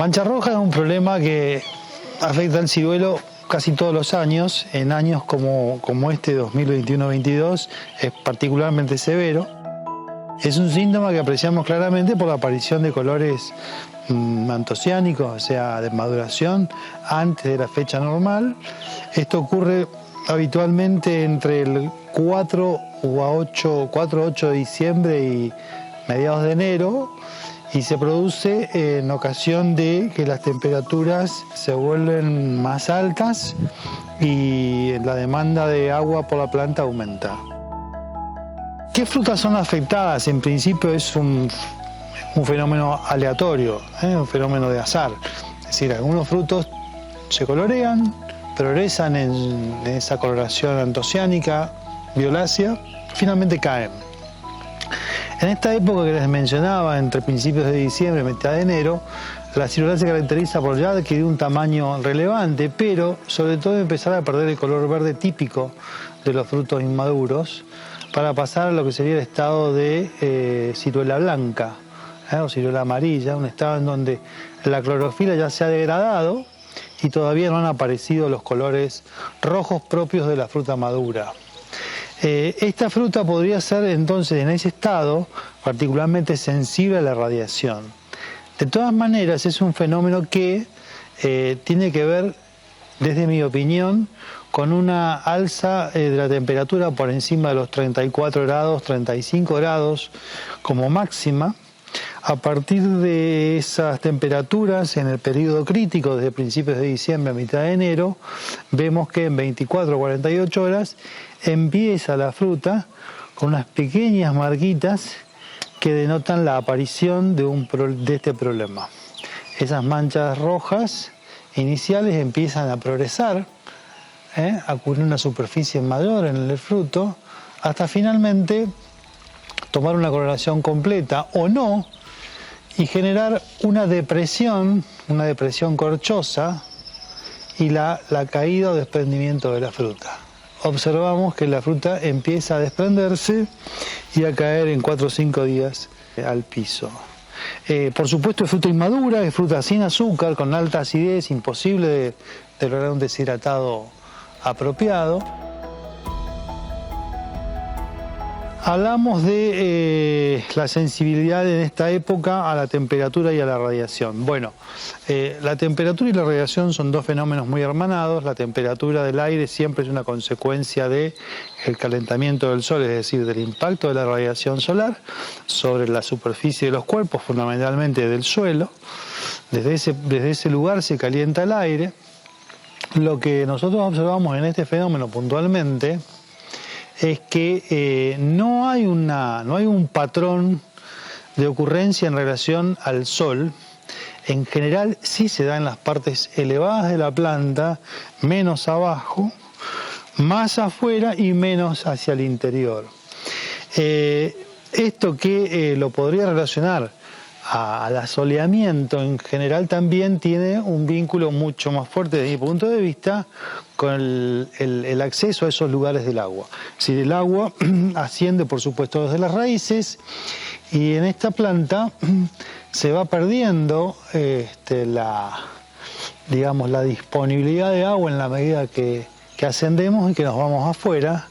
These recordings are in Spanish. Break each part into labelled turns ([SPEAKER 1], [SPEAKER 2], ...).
[SPEAKER 1] Mancha roja es un problema que afecta al ciruelo casi todos los años. En años como este 2021-22 es particularmente severo. Es un síntoma que apreciamos claramente por la aparición de colores antociánicos, o sea, de maduración, antes de la fecha normal. Esto ocurre habitualmente entre el 4 o 8 de diciembre y mediados de enero, y se produce en ocasión de que las temperaturas se vuelven más altas y la demanda de agua por la planta aumenta. ¿Qué frutas son afectadas? En principio es un fenómeno aleatorio, un fenómeno de azar. Es decir, algunos frutos se colorean, progresan en esa coloración antociánica, violácea, finalmente caen. En esta época que les mencionaba, entre principios de diciembre y mitad de enero, la ciruela se caracteriza por ya adquirir un tamaño relevante, pero sobre todo empezar a perder el color verde típico de los frutos inmaduros para pasar a lo que sería el estado de ciruela blanca o ciruela amarilla, un estado en donde la clorofila ya se ha degradado y todavía no han aparecido los colores rojos propios de la fruta madura. Esta fruta podría ser entonces en ese estado particularmente sensible a la radiación. De todas maneras es un fenómeno que tiene que ver, desde mi opinión, con una alza de la temperatura por encima de los 34 grados, 35 grados como máxima. A partir de esas temperaturas, en el periodo crítico, desde principios de diciembre a mitad de enero, vemos que en 24 o 48 horas empieza la fruta con unas pequeñas marquitas que denotan la aparición de este problema. Esas manchas rojas iniciales empiezan a progresar, a cubrir una superficie mayor en el fruto, hasta finalmente tomar una coloración completa o no, y generar una depresión corchosa y la caída o desprendimiento de la fruta. Observamos que la fruta empieza a desprenderse y a caer en 4 o 5 días al piso. Por supuesto es fruta inmadura, es fruta sin azúcar, con alta acidez, imposible de lograr un deshidratado apropiado. Hablamos de la sensibilidad en esta época a la temperatura y a la radiación. Bueno, la temperatura y la radiación son dos fenómenos muy hermanados. La temperatura del aire siempre es una consecuencia del calentamiento del sol, es decir, del impacto de la radiación solar sobre la superficie de los cuerpos, fundamentalmente del suelo. Desde ese lugar se calienta el aire. Lo que nosotros observamos en este fenómeno puntualmente es que no hay un patrón de ocurrencia en relación al sol. En general sí se da en las partes elevadas de la planta, menos abajo, más afuera y menos hacia el interior. Esto que lo podría relacionar al asoleamiento en general también tiene un vínculo mucho más fuerte desde mi punto de vista con el acceso a esos lugares del agua. Es decir, el agua asciende por supuesto desde las raíces y en esta planta se va perdiendo la disponibilidad de agua en la medida que ascendemos y que nos vamos afuera,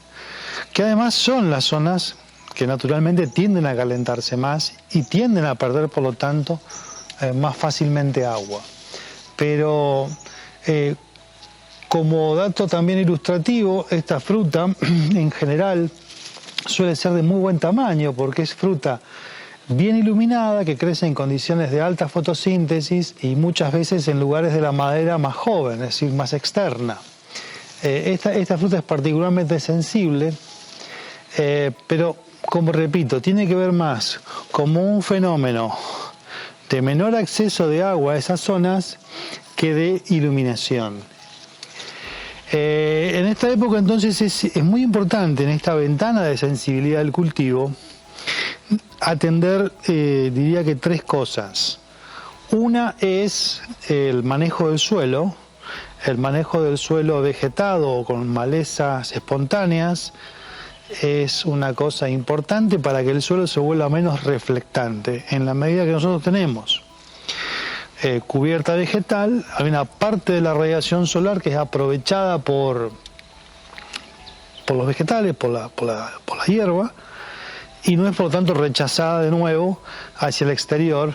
[SPEAKER 1] que además son las zonas que naturalmente tienden a calentarse más y tienden a perder, por lo tanto, más fácilmente agua. Pero como dato también ilustrativo, esta fruta en general suele ser de muy buen tamaño porque es fruta bien iluminada, que crece en condiciones de alta fotosíntesis y muchas veces en lugares de la madera más joven, es decir, más externa. Esta fruta es particularmente sensible, pero como repito, tiene que ver más como un fenómeno de menor acceso de agua a esas zonas que de iluminación. En esta época entonces es muy importante en esta ventana de sensibilidad del cultivo atender, diría que 3 cosas. Una es el manejo del suelo vegetado o con malezas espontáneas. Es una cosa importante para que el suelo se vuelva menos reflectante en la medida que nosotros tenemos cubierta vegetal, hay una parte de la radiación solar que es aprovechada por los vegetales, por la hierba, y no es por lo tanto rechazada de nuevo hacia el exterior,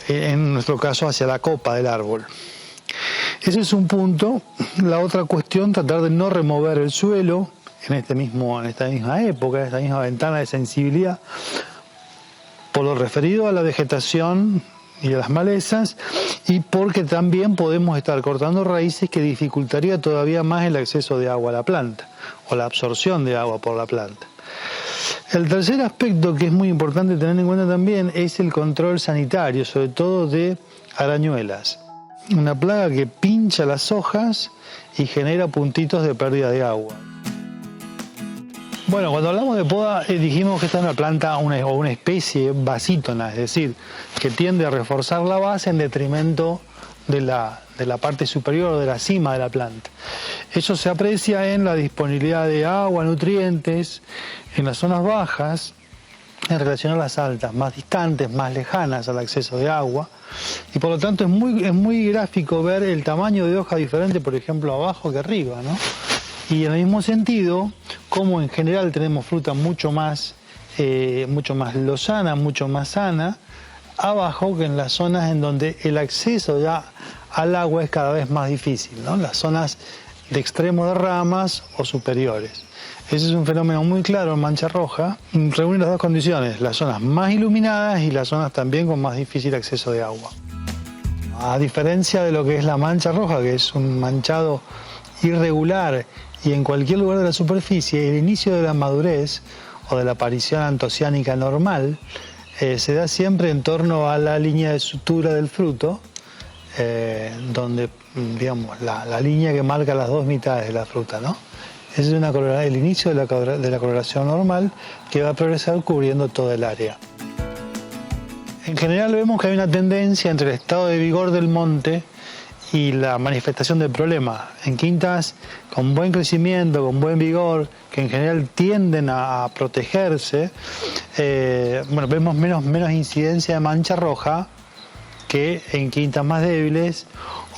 [SPEAKER 1] en nuestro caso hacia la copa del árbol. Ese es un punto. La otra cuestión, tratar de no remover el suelo en esta misma época, en esta misma ventana de sensibilidad, por lo referido a la vegetación y a las malezas, y porque también podemos estar cortando raíces que dificultaría todavía más el acceso de agua a la planta, o la absorción de agua por la planta. El tercer aspecto que es muy importante tener en cuenta también es el control sanitario, sobre todo de arañuelas. Una plaga que pincha las hojas y genera puntitos de pérdida de agua. Bueno, cuando hablamos de poda dijimos que esta es una planta o una especie basítona, es decir, que tiende a reforzar la base en detrimento de la parte superior o de la cima de la planta. Eso se aprecia en la disponibilidad de agua, nutrientes, en las zonas bajas, en relación a las altas, más distantes, más lejanas al acceso de agua, y por lo tanto es muy gráfico ver el tamaño de hoja diferente, por ejemplo, abajo que arriba, ¿no? Y en el mismo sentido, como en general tenemos fruta mucho más lozana, mucho más sana, abajo que en las zonas en donde el acceso ya al agua es cada vez más difícil, ¿no? Las zonas de extremo de ramas o superiores. Ese es un fenómeno muy claro en mancha roja. Reúne las dos condiciones, las zonas más iluminadas y las zonas también con más difícil acceso de agua. A diferencia de lo que es la mancha roja, que es un manchado irregular y en cualquier lugar de la superficie, el inicio de la madurez o de la aparición antociánica normal se da siempre en torno a la línea de sutura del fruto, donde, digamos, la línea que marca las dos mitades de la fruta, ¿no? Ese es el inicio de la coloración normal que va a progresar cubriendo todo el área. En general vemos que hay una tendencia entre el estado de vigor del monte y la manifestación del problema. En quintas con buen crecimiento, con buen vigor, que en general tienden a protegerse, vemos menos incidencia de mancha roja que en quintas más débiles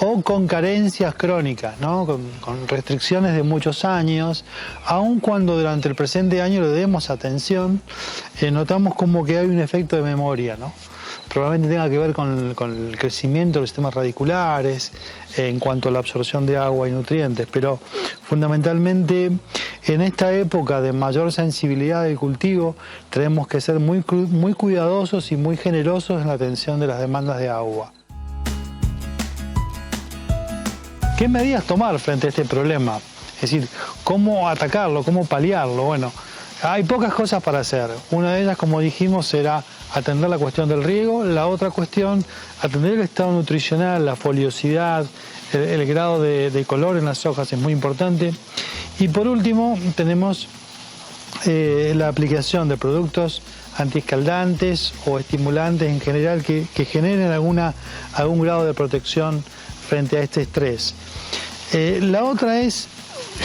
[SPEAKER 1] o con carencias crónicas, ¿no? con restricciones de muchos años. Aun cuando durante el presente año le demos atención, notamos como que hay un efecto de memoria, ¿no? Probablemente tenga que ver con el crecimiento de los sistemas radiculares, en cuanto a la absorción de agua y nutrientes, pero fundamentalmente en esta época de mayor sensibilidad del cultivo tenemos que ser muy cuidadosos y muy generosos en la atención de las demandas de agua. ¿Qué medidas tomar frente a este problema? Es decir, ¿cómo atacarlo? ¿Cómo paliarlo? Bueno, hay pocas cosas para hacer. Una de ellas, como dijimos, será atender la cuestión del riego. La otra cuestión, atender el estado nutricional, la foliosidad, el grado de color en las hojas es muy importante. Y por último, tenemos la aplicación de productos antiescaldantes o estimulantes en general que generen algún grado de protección frente a este estrés. La otra es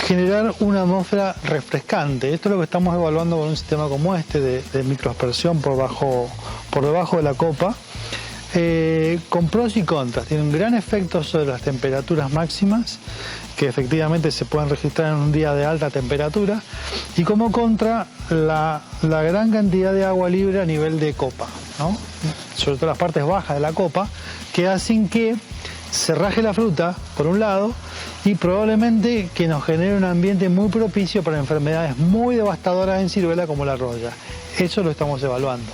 [SPEAKER 1] generar una atmósfera refrescante. Esto es lo que estamos evaluando con un sistema como este de microaspersión por debajo de la copa, con pros y contras. Tiene un gran efecto sobre las temperaturas máximas, que efectivamente se pueden registrar en un día de alta temperatura, y como contra la gran cantidad de agua libre a nivel de copa, ¿no? Sobre todo las partes bajas de la copa, que hacen que se raje la fruta, por un lado, y probablemente que nos genere un ambiente muy propicio para enfermedades muy devastadoras en ciruela como la roya. Eso lo estamos evaluando.